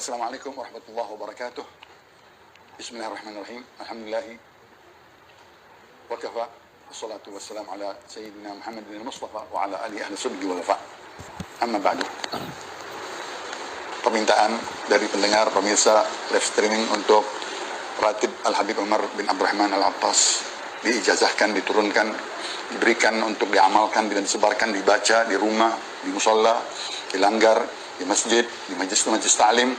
Assalamualaikum warahmatullahi wabarakatuh. Bismillahirrahmanirrahim. Alhamdulillahi wa kafa. Wassalatu wassalamu ala sayyidina Muhammadin al-Mustafa wa ala alihi ahli subhi wal wafa. Amma ba'du. Permintaan dari pendengar pemirsa live streaming untuk Ratib Al-Habib Umar bin Abdurrahman Al-Attas diijazahkan, diturunkan, diberikan untuk diamalkan dan disebarkan, dibaca di rumah, di musola, di langgar, di masjid, di majlis ta'lim,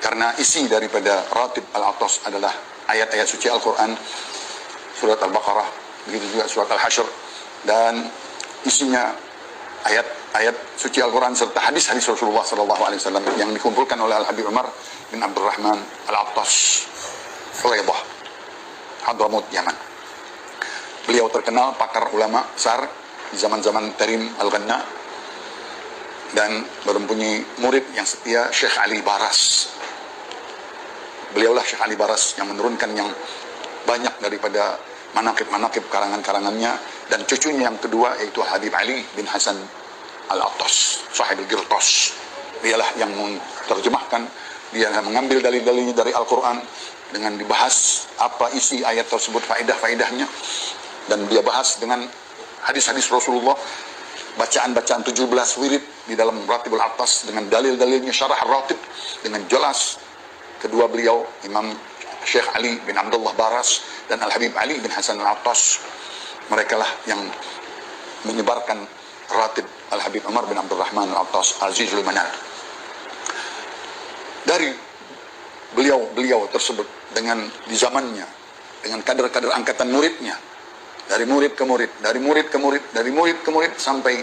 karena isi daripada Ratib Al-Attas adalah ayat-ayat suci Al-Quran, surat Al-Baqarah, begitu juga surat Al-Hasyr, dan isinya ayat-ayat suci Al-Quran serta hadis-hadis Rasulullah SAW yang dikumpulkan oleh Al-Habib Umar bin Abdurrahman Al-Attas Fulaidah, Hadramut, Yaman. Beliau terkenal pakar ulama besar di zaman-zaman Tarim Al-Ghanna, dan mempunyai murid yang setia, Syekh Ali Baras. Beliaulah Syekh Ali Baras yang menurunkan yang banyak daripada manaqib-manaqib karangan-karangannya, dan cucunya yang kedua yaitu Habib Ali bin Hasan Al-Attas, sahib al-Qirtas. Dialah yang menerjemahkan, dia mengambil dalil-dalilnya dari Al-Quran dengan dibahas apa isi ayat tersebut, faedah-faedahnya, dan dia bahas dengan hadis-hadis Rasulullah, bacaan-bacaan 17 wirid di dalam Ratibul Attas dengan dalil-dalilnya, syarah Ratib dengan jelas. Kedua beliau, Imam Syekh Ali bin Abdullah Baras dan Al-Habib Ali bin Hasan Al-Attas, mereka lah yang menyebarkan Ratib Al-Habib Umar bin Abdurrahman Al-Attas Azizul Manal. Dari beliau tersebut, dengan di zamannya, dengan kader-kader angkatan muridnya, dari murid ke murid, dari murid ke murid, dari murid ke murid, sampai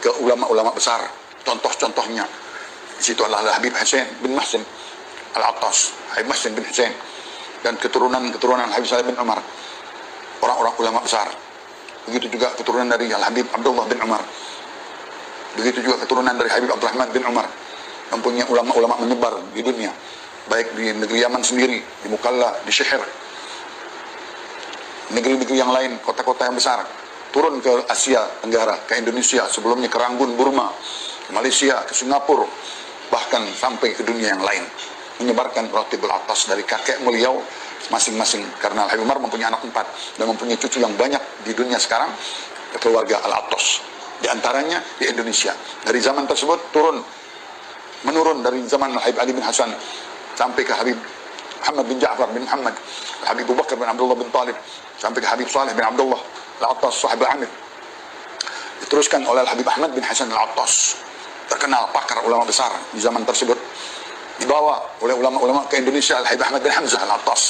ke ulama-ulama besar. Contoh-contohnya di situ adalah Habib Hussein bin Mahsin Al-Attas, Habib Mahsin bin Hussein, dan keturunan Habib Salim bin Umar, orang-orang ulama besar. Begitu juga keturunan dari Al-Habib Abdullah bin Umar, begitu juga keturunan dari Habib Abdurrahman bin Umar, mempunyai ulama-ulama menyebar di dunia, baik di negeri Yaman sendiri, di Mukalla, di Syihir, negeri-negeri yang lain, kota-kota yang besar, turun ke Asia Tenggara, ke Indonesia, sebelumnya ke Rangun, Burma, ke Malaysia, ke Singapura, bahkan sampai ke dunia yang lain, menyebarkan Ratibul Attas dari kakek beliau masing-masing. Karena Habib Umar mempunyai anak 4 dan mempunyai cucu yang banyak di dunia sekarang, keluarga Al-Attas, di antaranya di Indonesia. Dari zaman tersebut menurun dari zaman Habib Ali bin Hasan sampai ke Habib Muhammad bin Ja'far bin Muhammad, Habib Abu Bakar bin Abdullah bin Talib, sampai ke Habib Saleh bin Abdullah Al-Attas, sahib Al-Amir. Diteruskan oleh Habib Ahmad bin Hasan Al-Attas, terkenal pakar ulama besar di zaman tersebut. Dibawa oleh ulama-ulama ke Indonesia, Al-Habib Ahmad bin Hamzah Al-Attas.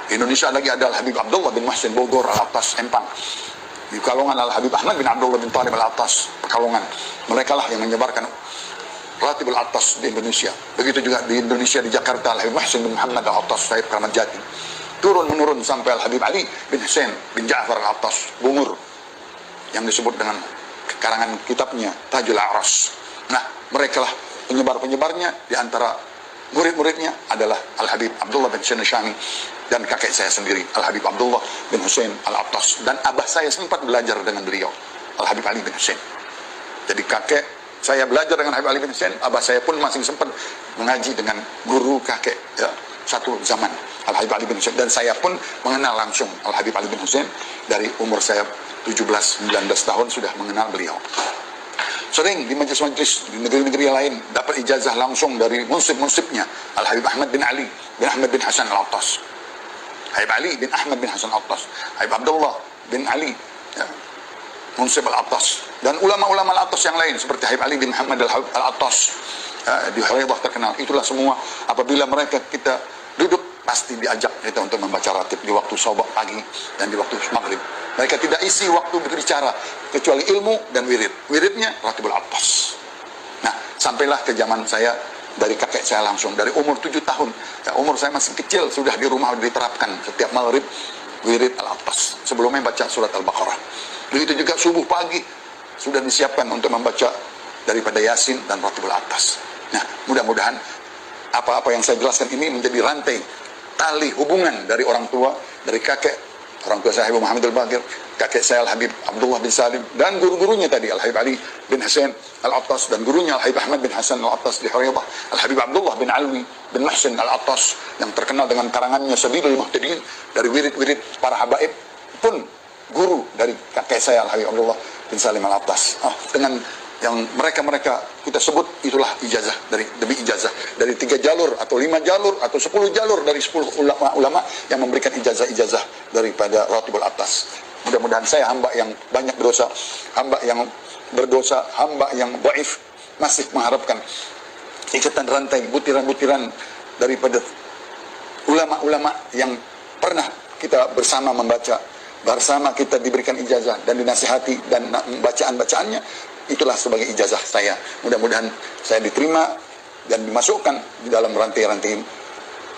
Di Indonesia lagi ada Al-Habib Abdullah bin Mahsin Bogor Al-Attas, Empang. Di Pekalongan Al-Habib Ahmad bin Abdullah bin Talib Al-Attas, Pekalongan. Mereka lah yang menyebarkan Ratibul Attas di Indonesia. Begitu juga di Indonesia, di Jakarta, Al-Habib Mahsin bin Muhammad Al-Attas, Sahib Keramat Jati. Turun-menurun sampai Al-Habib Ali bin Hussein bin Ja'far Al-Attas, Bungur, yang disebut dengan karangan kitabnya Tajul A'ras. Nah, mereka lah penyebar-penyebarnya. Di antara murid-muridnya adalah Al-Habib Abdullah bin Hussein Syami, dan kakek saya sendiri, Al-Habib Abdullah bin Hussein Al-Attas, dan abah saya sempat belajar dengan beliau, Al-Habib Ali bin Hussein. Jadi kakek saya belajar dengan Habib Ali bin Hussein, abah saya pun masih sempat mengaji dengan guru kakek, ya, satu zaman, Al-Habib Ali bin Hussein. Dan saya pun mengenal langsung Al-Habib Ali bin Hussein dari umur saya 17-19 tahun sudah mengenal beliau. Sering di majelis-majelis di negeri-negeri yang lain dapat ijazah langsung dari munsib-munsibnya, Al-Habib Ahmad bin Ali bin Ahmad bin Hasan Al-Attas, Habib Ali bin Ahmad bin Hasan Al-Attas, Habib Abdullah bin Ali, ya, Munsib Al-Attas, dan ulama-ulama Al-Attas yang lain seperti Habib Ali bin Muhammad Al-Attas, di Huraidah terkenal. Itulah semua apabila mereka kita duduk, pasti diajak kita untuk membaca ratib di waktu subuh pagi dan di waktu maghrib. Mereka tidak isi waktu berbicara kecuali ilmu dan wirid. Wiridnya Ratibul Attas. Nah, sampailah ke zaman saya, dari kakek saya langsung, dari umur 7 tahun. Ya, umur saya masih kecil, sudah di rumah diterapkan setiap maghrib wirid Al-Attas. Sebelumnya baca surat Al-Baqarah. Begitu juga subuh pagi sudah disiapkan untuk membaca daripada Yasin dan Ratibul Attas. Nah, mudah-mudahan apa-apa yang saya jelaskan ini menjadi rantai tali hubungan dari orang tua, dari kakek orang tua saya Habib Muhammad Al-Baqir, kakek saya Al-Habib Abdullah bin Salim, dan guru-gurunya tadi Al-Habib Ali bin Hasan Al-Attas, dan gurunya Al-Habib Ahmad bin Hasan Al-Attas di Huraidah, Al-Habib Abdullah bin Alwi bin Muhsin Al-Attas yang terkenal dengan karangannya Sabilul Muhtadin, dari wirid-wirid para habaib pun guru dari kakek saya Al-Habib Abdullah bin Salim Al-Attas. Dengan yang mereka kita sebut, itulah ijazah demi ijazah dari 3 jalur atau 5 jalur atau 10 jalur dari 10 ulama yang memberikan ijazah daripada Ratibul Atas. Mudah-mudahan saya hamba yang banyak dosa, hamba yang berdosa, hamba yang dhaif, masih mengharapkan ikatan rantai butiran-butiran daripada ulama-ulama yang pernah kita bersama membaca, bersama kita diberikan ijazah dan dinasihati, dan bacaan-bacaannya itulah sebagai ijazah saya. Mudah-mudahan saya diterima dan dimasukkan di dalam rantai-rantai,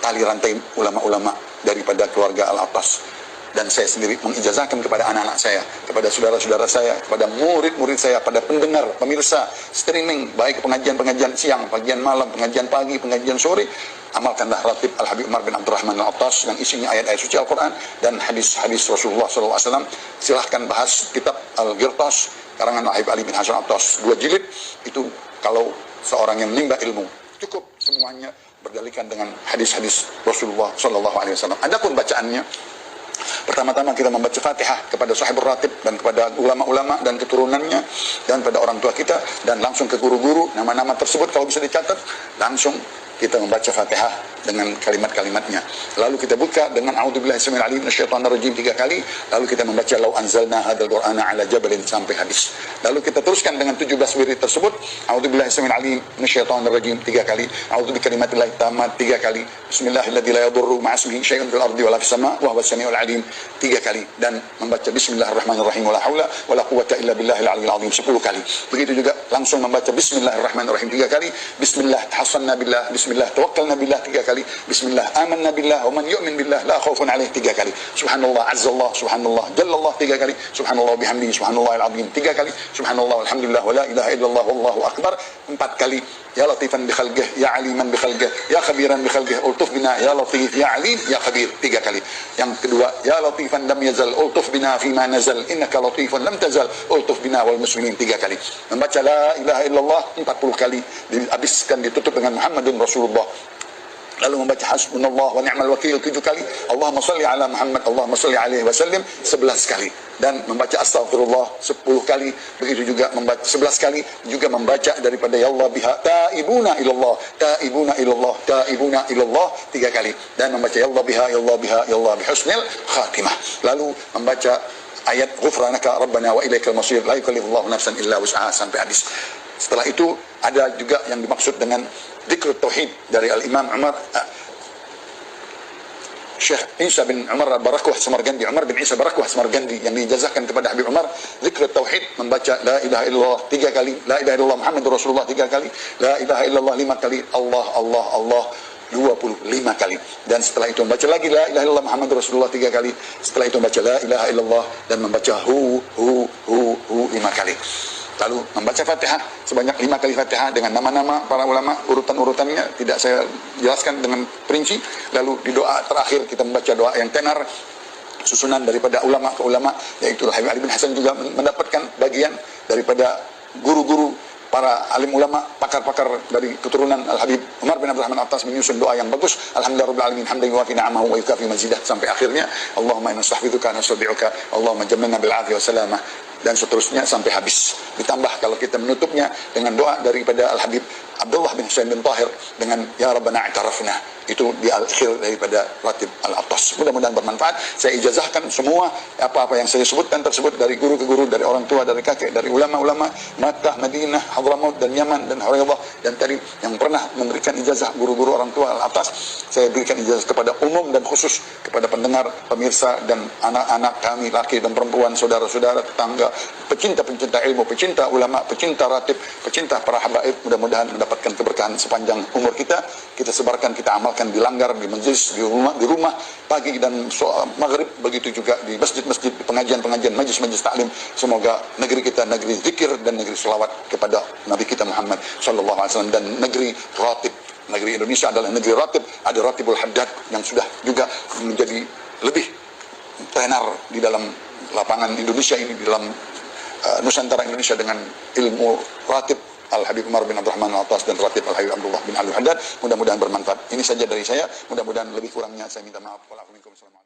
tali rantai ulama-ulama daripada keluarga Al-Attas. Dan saya sendiri mengijazahkan kepada anak-anak saya, kepada saudara-saudara saya, kepada murid-murid saya, pada pendengar, pemirsa streaming, baik pengajian-pengajian siang, pengajian malam, pengajian pagi, pengajian sore, amalkanlah ratib Al-Habib Umar bin Abdurrahman Al-Attas yang isinya ayat-ayat suci Al-Quran dan hadis-hadis Rasulullah SAW. Silahkan bahas kitab Al-Ghirtas karangan Al-Habib Ali bin Hasan Al-Attas, 2 jilid. Itu kalau seorang yang menimba ilmu, cukup semuanya berdalikan dengan hadis-hadis Rasulullah SAW. Adapun bacaannya, pertama-tama kita membaca Fatihah kepada sahibul ratib dan kepada ulama-ulama dan keturunannya dan pada orang tua kita, dan langsung ke guru-guru. Nama-nama tersebut kalau bisa dicatat, langsung kita membaca Fatihah dengan kalimat-kalimatnya. Lalu kita buka dengan a'udzubillahi samiil alim minasyaitonir rajim 3 kali. Lalu kita membaca lau anzalna hadzal qur'ana ala jabalin sampai habis. Lalu kita teruskan dengan 17 wirid tersebut. A'udzubillahi samiil alim minasyaitonir rajim 3 kali. A'udzu bikalimatillahi tammat 3 kali. Bismillahilladzi la yadurru ma'asmihi syai'un fil ardi wala fis sama' wa huwas samiul alim 3 kali, dan membaca bismillahirrahmanirrahim wala haula wala quwwata illa billahil aliyil azim 10 kali. Begitu juga langsung membaca bismillahirrahmanirrahim 3 kali. Bismillah tahassanna billah, bismillah tawakkalna billah 3 kali. Bismillah amanna billah wa man yu'min billah la khaufun alaih 3 kali. Subhanallah azzallah, subhanallah jallallah 3 kali. Subhanallah bihamdihi subhanallahil azim 3 kali. Subhanallah walhamdulillah wa la ilaha illallah wallahu akbar 4 kali. Ya latifan bi khalqih, ya aliman bi khalqih, ya khabiran bi khalqih, ultuf bina ya latif, ya alim, ya khabir 3 kali. Yang kedua, ya latifan lam yazal, ultuf bina fima nazal, innaka latifun lam tazal, ultuf bina wal muslimin 3 kali. Membaca la ilaha illallah 40 kali, dihabiskan ditutup dengan Muhammadun Rasulullah. Lalu membaca hasbunallah wa ni'mal wakil 7 kali. Allahumma salli ala Muhammad, Allahumma salli alaihi wasallim 11 kali. Dan membaca astagfirullah 10 kali. Begitu juga membaca 11 kali. Juga membaca daripada ya Allah biha ta'ibuna ilallah, ta'ibuna ilallah, ta'ibuna ilallah 3 kali. Dan membaca ya Allah biha, ya Allah biha, ya Allah bihusnil khatimah. Lalu membaca ayat ghufranaka rabbana wa ilaikal masir la yukallifullahu nafsan illa wus'aha sampai habis. Setelah itu ada juga yang dimaksud dengan Dzikr Tauhid dari Al-Imam Umar Syekh Isa bin Umar Barakwah Samargandi, Umar bin Isa Barakwah Samargandi, yang diijazahkan kepada Habib Umar. Dzikr Tauhid membaca la ilaha illallah 3 kali, la ilaha illallah Muhammadur Rasulullah 3 kali, la ilaha illallah 5 kali, Allah Allah Allah 25 kali. Dan setelah itu membaca lagi la ilaha illallah Muhammadur Rasulullah 3 kali. Setelah itu membaca la ilaha illallah dan membaca hu 5 kali. Lalu membaca Fatihah sebanyak 5 kali Fatihah dengan nama-nama para ulama, urutan-urutannya tidak saya jelaskan dengan perinci. Lalu di doa terakhir kita membaca doa yang tenar, susunan daripada ulama ke ulama, yaitu Habib Ali bin Hasan juga mendapatkan bagian daripada guru-guru para alim ulama, pakar-pakar dari keturunan Al-Habib Umar bin Abdurrahman Al-Attas menyusun doa yang bagus. Alhamdulillah rabbil alamin hamdan yuwafi ni'amahu wa yukafi mazidah sampai akhirnya. Allahumma inna nastahfiduka nastabi'uka, Allahumma jammilna bil afiyah wa salamah, dan seterusnya sampai habis. Ditambah kalau kita menutupnya dengan doa daripada Al-Habib Abdullah bin Husain bin Tahir dengan ya rabbana i'tarafna, itu di akhir daripada Ratib Al-Attas. Mudah-mudahan bermanfaat. Saya ijazahkan semua apa-apa yang saya sebutkan tersebut, dari guru ke guru, dari orang tua, dari kakek, dari ulama-ulama Makkah, Madinah, Hadramaut dan Yaman dan Huraidah, dan tadi yang pernah memberikan ijazah guru-guru orang tua Al-Attas, saya berikan ijazah kepada umum dan khusus kepada pendengar, pemirsa dan anak-anak kami, laki dan perempuan, saudara-saudara, tetangga, pecinta-pencinta ilmu, pecinta ulama, pecinta ratib, pecinta para habaib. Mudah-mudahan mendapatkan keberkahan sepanjang umur kita. Kita sebarkan, kita amalkan di langgar, di majlis, di rumah pagi dan maghrib, begitu juga di masjid-masjid, di pengajian-pengajian, majlis-majlis taklim. Semoga negeri kita negeri zikir dan negeri selawat kepada Nabi kita Muhammad sallallahu alaihi wasallam, dan negeri ratib. Negeri Indonesia adalah negeri ratib. Ada Ratibul Haddad yang sudah juga menjadi lebih tenar di dalam lapangan Indonesia ini, di dalam Nusantara Indonesia dengan ilmu Ratib Al-Habib Umar bin Abdurrahman Al-Attas dan Ratib Al-Habib Abdullah bin Al-Haddad. Mudah-mudahan bermanfaat. Ini saja dari saya. Mudah-mudahan lebih kurangnya saya minta maaf. Wassalamualaikum warahmatullahi wabarakatuh.